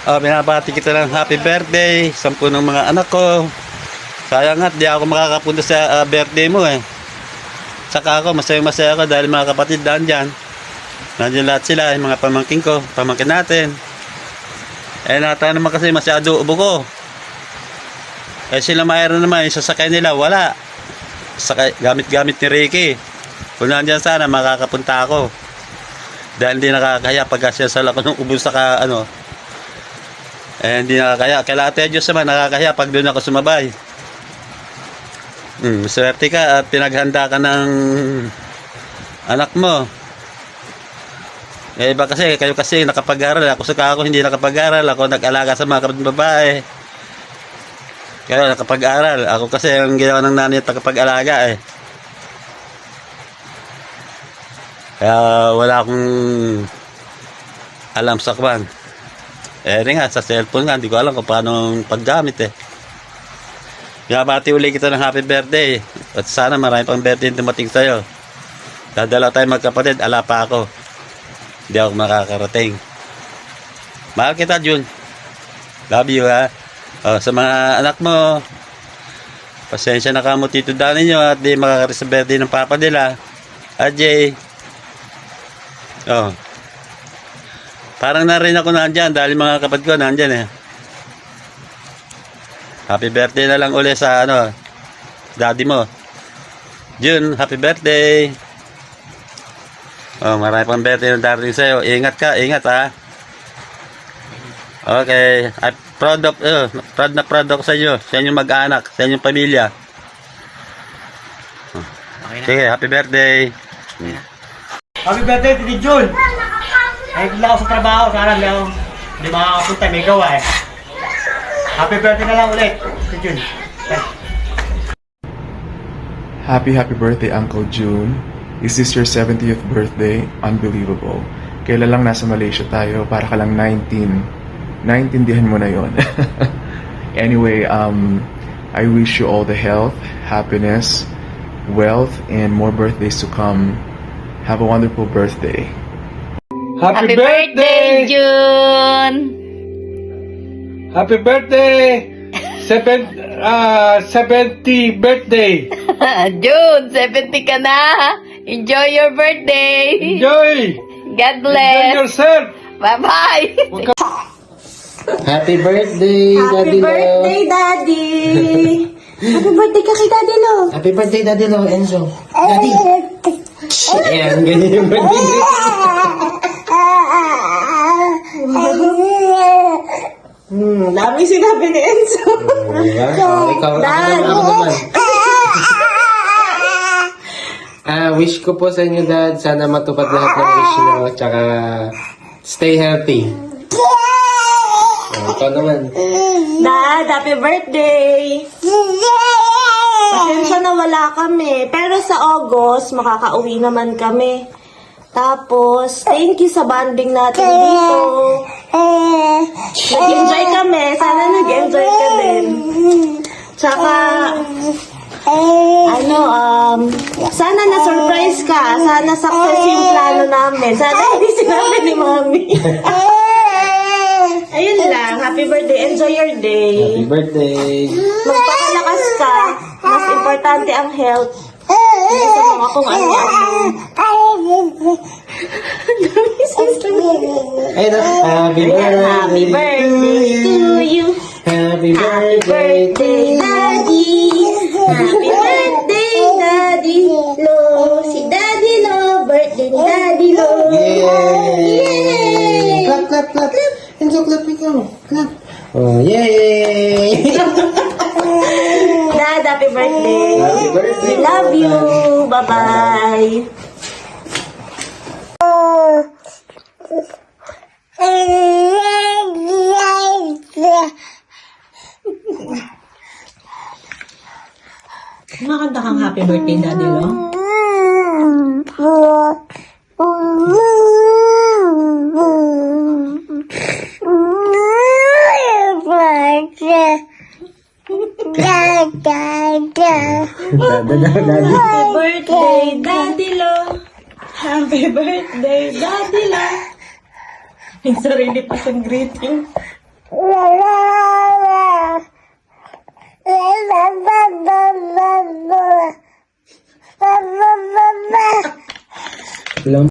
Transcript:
Binabati kita ng happy birthday. 10 ng mga anak ko. Sayang nga, di ako makakapunta sa birthday mo eh. Saka ako, masaya ako dahil mga kapatid dyan. Nandiyan lahat sila, yung mga pamangkin ko, pamangkin natin. Nata naman kasi masyado ubo ko. Sila mayroon naman, yung sasakay nila, wala. Gamit-gamit ni Ricky. Kung nandiyan sana, makakapunta ako. Dahil hindi nakakaya pag siyasal ako ng ubo saka hindi nakakaya. Kaya Ate Diyos naman, nakakaya pag doon ako sumabay. Swerte ka at pinaghanda ka ng anak mo. Iba kasi, kayo kasi nakapag-aral. Ako hindi nakapag-aral. Ako nag-alaga sa mga kapatid babae. Kaya nakapag-aral. Ako kasi ang ginawa ng nanay at nakapag-alaga eh. Kaya wala akong alam sa kwan. Nga, sa cellphone nga, hindi ko alam kung paano paggamit eh. Binabati uli kita ng happy birthday. At sana marami pang birthday yung dumating sa'yo. Dadala tayo magkapatid, ala pa ako. Hindi ako makakarating. Mahal kita, Jun. Love you, ha. Sa mga anak mo, pasensya na ka mo Tito Danny nyo at di makakaris sa birthday ng papa nila. Ajay. Parang na rin ako nandyan dahil mga kapatid ko nandyan eh. Happy birthday na lang uli sa daddy mo. Jun, happy birthday. Marami pang birthday na darating sa'yo. Ingat ka, ingat ha. Okay, I'm proud ako sa inyo. Sa inyong mag-anak, sa inyong pamilya. Sige, happy birthday. Happy birthday, Titi Jun! Nagigla ako sa trabaho, sana hindi makakapunta, may gawa eh. Happy birthday na lang ulit, Titi Jun. Happy birthday, Uncle June. Is this your 70th birthday? Unbelievable. Kailan lang nasa Malaysia tayo, para ka lang 19. Naintindihan mo na yon. Anyway, I wish you all the health, happiness, wealth, and more birthdays to come. Have a wonderful birthday. Happy birthday, June! Happy birthday! 70 birthday! June, 70 ka na! Enjoy your birthday! Enjoy! God Enjoy bless! yourself! Bye-bye! Happy birthday, Daddy Lo. Happy birthday, Daddy! Happy birthday ka kay Daddy Lo! Happy birthday, Daddy Lo, Enzo. Daddy! Ayan, ganyan yung birthday Dami sinabi ni Enzo. Ikaw, ako naman. Wish ko po sa inyo, Dad, sana matupad lahat ng wish nyo, tsaka stay healthy. Ikaw naman. Dad, happy birthday! Pasensya na wala kami. Pero sa August, makakauwi naman kami. Tapos, thank you sa bonding natin dito. Nag-enjoy kami. Sana nag-enjoy ka din. Tsaka, sana na-surprise ka. Sana success yung plano namin. Sana hindi sinabi ni Mami. Ayun lang. Happy birthday. Enjoy your day. Happy birthday. Magpakalakas ka. Mas importante ang health. Hindi sa mga kung ano-ano. Ay, happy Happy birthday to you. Happy Happy birthday, Daddy. Happy birthday, Daddy Lo. Si Daddy Lo. Birthday ni Daddy Lo. Yay! Clap, clap, clap. Enzo, clap ikaw. Clap. Oh, yay! Dad, happy birthday. Happy birthday. We love you. Bye-bye. Kumakanta kang happy birthday, Daddy Lo? Happy birthday, Daddy Lo! Happy birthday, Daddy Lo! May sarili pa siyang greeting. Ilang